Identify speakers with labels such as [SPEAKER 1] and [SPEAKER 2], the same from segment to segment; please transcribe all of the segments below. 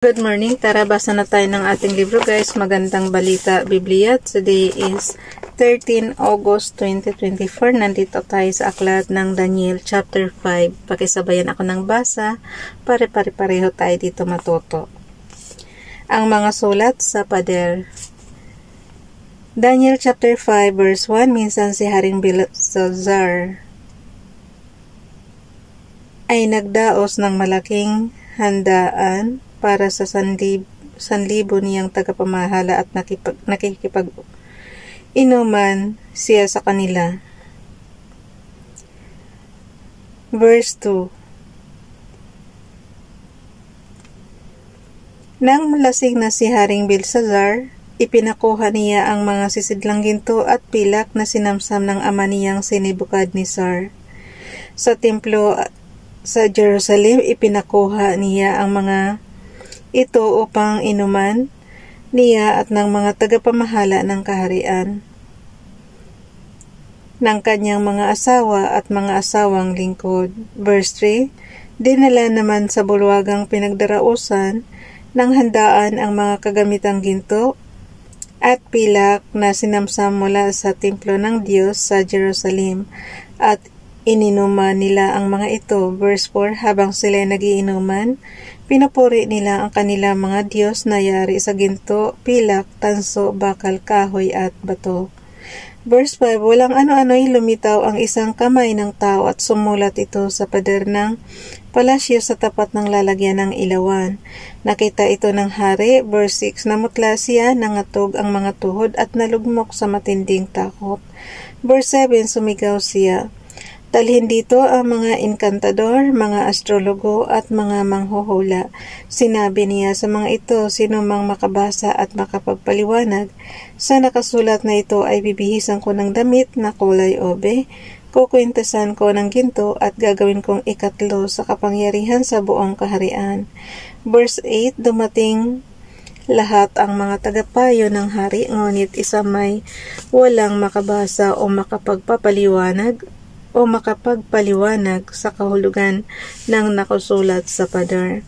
[SPEAKER 1] Good morning. Tara, basa na tayo ng ating libro guys. Magandang balita, Biblia. Today is 13 August 2024. Nandito tayo sa aklat ng Daniel chapter 5. Pakisabayan ako ng basa. Pare-pareho tayo dito matuto. Ang mga sulat sa pader. Daniel chapter 5 verse 1. Minsan si Haring Belshazzar ay nagdaos ng malaking handaan para sa sanlibo niyang tagapamahala at nakikipag-inuman siya sa kanila. Verse 2. Nang malasing na si Haring Belshazzar, ipinakuha niya ang mga sisidlang ginto at pilak na sinamsam ng ama niyang si Nebukadnezar. Sa templo sa Jerusalem, ipinakuha niya ang mga ito upang inuman niya at ng mga tagapamahala ng kaharian, ng kanyang mga asawa at mga asawang lingkod. Verse 3, dinala naman sa bulwagang pinagdarausan ng handaan ang mga kagamitang ginto at pilak na sinamsam mula sa templo ng Diyos sa Jerusalem at ininuman nila ang mga ito. Verse 4, habang sila nagiinuman, pinupuri nila ang kanilang mga Diyos na yari sa ginto, pilak, tanso, bakal, kahoy at bato. Verse 5, walang ano-ano'y lumitaw ang isang kamay ng tao at sumulat ito sa pader ng palasyo sa tapat ng lalagyan ng ilawan. Nakita ito ng hari. Verse 6, namutla siya, nangatog ang mga tuhod at nalugmok sa matinding takot. Verse 7, sumigaw siya, dalhin dito ang mga inkantador, mga astrologo at mga manghuhula. Sinabi niya sa mga ito, sino mang makabasa at makapagpaliwanag sa nakasulat na ito ay bibihisan ko ng damit na kulay obe, kukwintasan ko ng ginto at gagawin kong ikatlo sa kapangyarihan sa buong kaharian. Verse 8, dumating lahat ang mga tagapayo ng hari, ngunit isa may walang makabasa o makapagpaliwanag sa kahulugan ng nakasulat sa pader.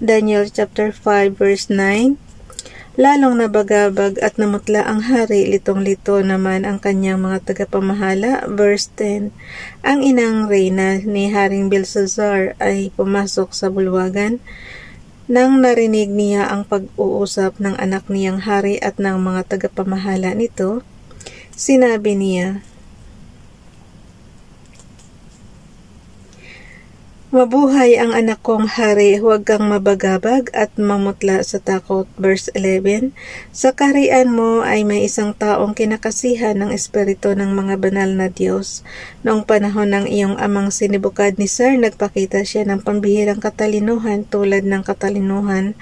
[SPEAKER 1] Daniel chapter 5 verse 9, lalong nabagabag at namutla ang hari, litong-lito naman ang kanyang mga tagapamahala. Verse 10, ang inang reyna ni Haring Belshazzar ay pumasok sa bulwagan. Nang narinig niya ang pag-uusap ng anak niyang hari at ng mga tagapamahala nito, sinabi niya, mabuhay ang anak kong hari, huwag kang mabagabag at mamutla sa takot. Verse 11, sa kaharian mo ay may isang taong kinakasihan ng espiritu ng mga banal na Diyos. Noong panahon ng iyong amang si Nebukadnezar, nagpakita siya ng pambihirang katalinuhan tulad ng katalinuhan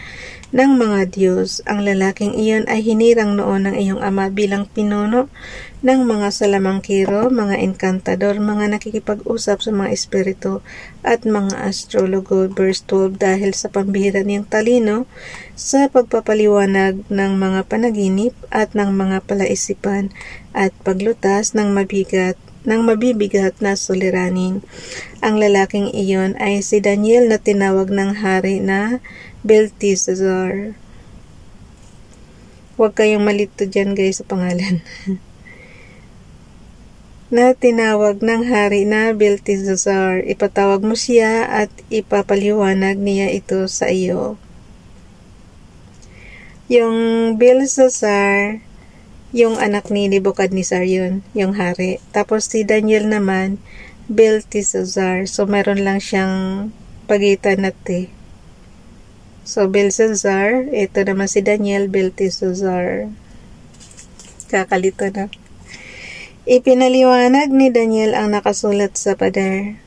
[SPEAKER 1] ng mga Diyos. Ang lalaking iyon ay hinirang noon ng iyong ama bilang pinuno ng mga salamangkiro, mga enkantador, mga nakikipag-usap sa mga espiritu at mga astrologo. Verse 12, dahil sa pambihira niyang talino sa pagpapaliwanag ng mga panaginip at ng mga palaisipan at paglutas ng mabibigat na suliranin. Ang lalaking iyon ay si Daniel na tinawag ng hari na Belteshazzar. Huwag kayong malito dyan guys sa pangalan. Na tinawag ng hari na Belteshazzar. Ipatawag mo siya at ipapaliwanag niya ito sa iyo. Yung Belshazzar, yung anak ni Nebukadnezar yun, yung hari. Tapos si Daniel naman, Belteshazzar. So meron lang siyang pagitan na T. So Belshazzar, ito naman si Daniel, Belteshazzar. Kakalito na. Ipinaliwanag ni Daniel ang nakasulat sa pader.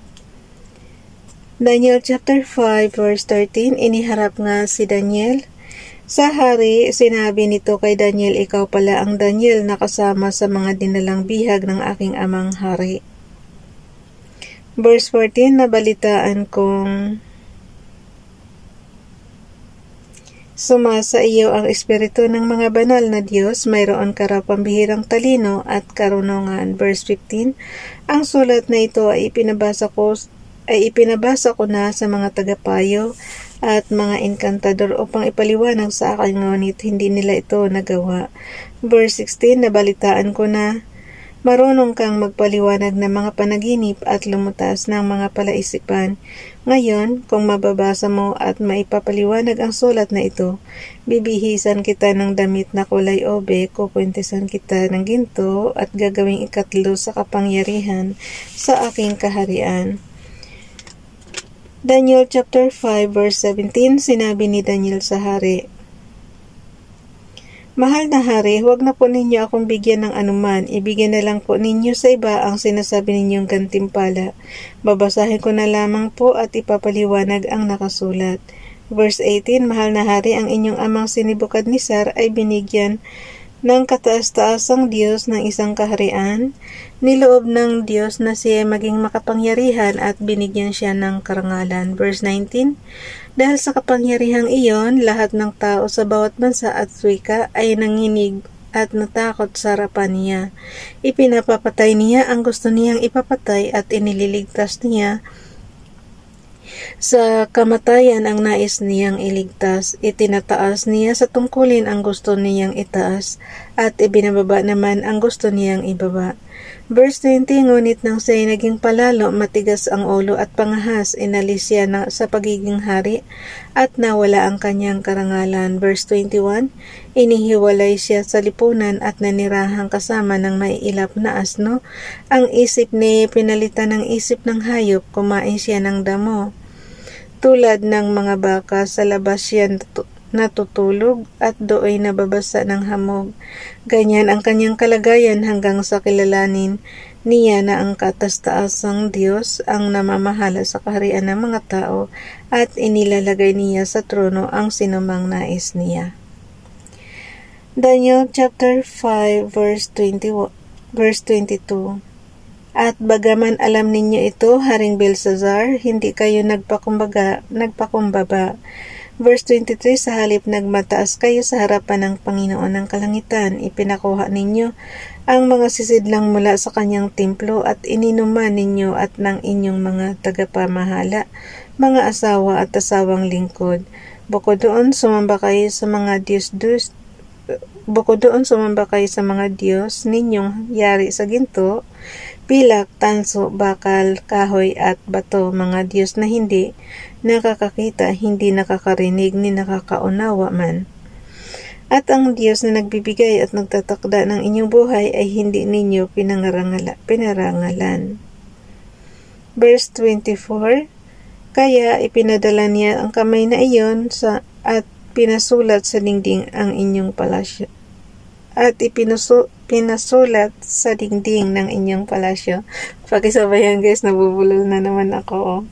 [SPEAKER 1] Daniel chapter 5 verse 13, iniharap nga si Daniel sa hari. Sinabi nito kay Daniel, ikaw pala ang Daniel na kasama sa mga dinalang bihag ng aking amang hari. Verse 14, nabalitaan kong sumasa iyo ang espiritu ng mga banal na Diyos, mayroon ka raw pambihirang talino at karunungan. Verse 15, ang sulat na ito ay ipinabasa ko ay ipinabasa ko na sa mga tagapayo at mga enkantador upang ipaliwanag sa akin, ngunit hindi nila ito nagawa. Verse 16, nabalitaan ko na marunong kang magpaliwanag ng mga panaginip at lumutas ng mga palaisipan. Ngayon, kung mababasa mo at maipapaliwanag ang sulat na ito, bibihisan kita ng damit na kulay obe, kukwintisan kita ng ginto at gagawing ikatlo sa kapangyarihan sa aking kaharian. Daniel chapter 5 verse 17, sinabi ni Daniel sa hari, Mahal na hari, huwag na po ninyo akong bigyan ng anuman. Ibigyan na lang po ninyo sa iba ang sinasabi ninyong gantimpala. Babasahin ko na lamang po at ipapaliwanag ang nakasulat. Verse 18, Mahal na hari, ang inyong amang si Nebukadnezar ay binigyan ng kataas-taasang Diyos ng isang kaharian, niloob ng Diyos na siya maging makapangyarihan at binigyan siya ng karangalan. Verse 19, Dahil sa kapangyarihang iyon, lahat ng tao sa bawat bansa at wika ay nanginig at natakot sa harapan niya. Ipinapapatay niya ang gusto niyang ipapatay at inililigtas niya sa kamatayan ang nais niyang iligtas. Itinataas niya sa tungkulin ang gusto niyang itaas at ibinababa naman ang gusto niyang ibaba. Verse 20, Ngunit nang siya'y naging palalo, matigas ang ulo at pangahas, inalis siya sa pagiging hari at nawala ang kanyang karangalan. Verse 21, Inihiwalay siya sa lipunan at nanirahang kasama ng maiilap na asno. Ang isip niya pinalitan ng isip ng hayop, kumain siya ng damo. Tulad ng mga baka, sa labas siya natutulog at dooy nababasa ng hamog. Ganyan ang kanyang kalagayan hanggang sa kilalanin niya na ang kataas-taasang Diyos ang namamahala sa kaharian ng mga tao at inilalagay niya sa trono ang sinumang nais niya. Daniel chapter 5 verse 22. At bagaman alam ninyo ito, Haring Belshazzar, hindi kayo nagpakumbaba. Verse 23, sa halip nagmataas kayo sa harapan ng Panginoon ng kalangitan, ipinakuha ninyo ang mga sisidlang mula sa kanyang templo at ininuman ninyo at ng inyong mga tagapamahala, mga asawa at asawang lingkod. Bukod doon, sumamba kayo sa mga Diyos ninyong yari sa ginto, pilak, tanso, bakal, kahoy at bato, mga Diyos na hindi nakakakita, hindi nakakarinig, ni nakakaunawa man. At ang Diyos na nagbibigay at nagtatakda ng inyong buhay ay hindi ninyo pinarangalan. Verse 24, Kaya ipinadala niya ang kamay na iyon at pinasulat sa dingding ang inyong palasyo. At pinasulat sa dingding ng inyong palasyo. Pakisabayan guys, nabubulol na naman ako.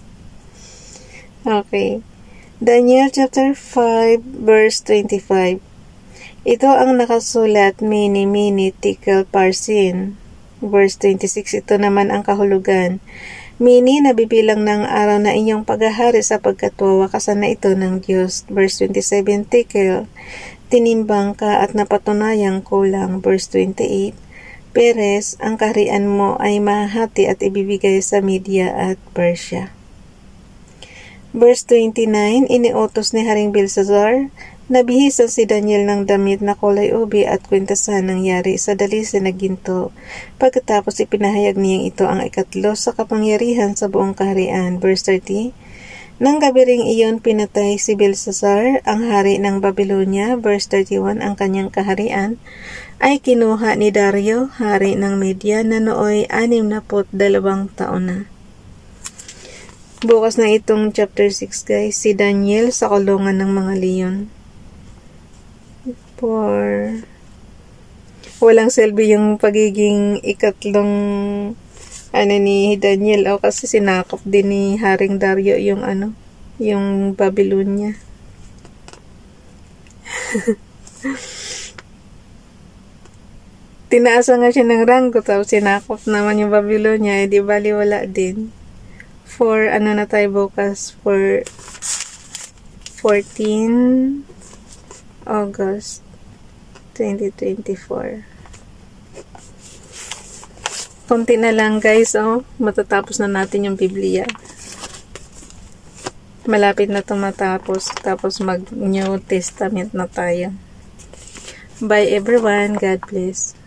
[SPEAKER 1] Okay. Daniel chapter 5 verse 25. Ito ang nakasulat, mene, tekel, parsin. Verse 26, ito naman ang kahulugan. Mene, nabibilang ng araw na inyong paghahari sapagkat wawakasan na ito ng Diyos. Verse 27, tekel, tinimbang ka at napatunayang kulang. Verse 28, Peres, ang kaharian mo ay mahahati at ibibigay sa Media at Persia. Verse 29, iniutos ni Haring Belshazzar, nabihisan si Daniel ng damit na kulay ube at kwintasan ng yari sa dalisi na ginto. Pagkatapos ipinahayag niyang ito ang ikatlo sa kapangyarihan sa buong kaharian. Verse 30, Nang gabi ring iyon pinatay si Belshazzar, ang hari ng Babylonia. Verse 31, ang kanyang kaharian ay kinuha ni Dario, hari ng Media, na nooy 62 taon na. Bukas na itong chapter 6 guys, si Daniel sa kulungan ng mga leon. Walang selbi yung pagiging ikatlong ni Daniel kasi sinakop din ni Haring Dario yung Babylonia. Tinaasan nga siya ng ranggo tapos sinakop naman yung Babylonia, di bali wala din. For na tayo bukas, for 14 August 2024. Konti na lang guys, matatapos na natin yung Biblia. malapit na tumatapos. Tapos mag New Testament na tayo. Bye everyone. God bless.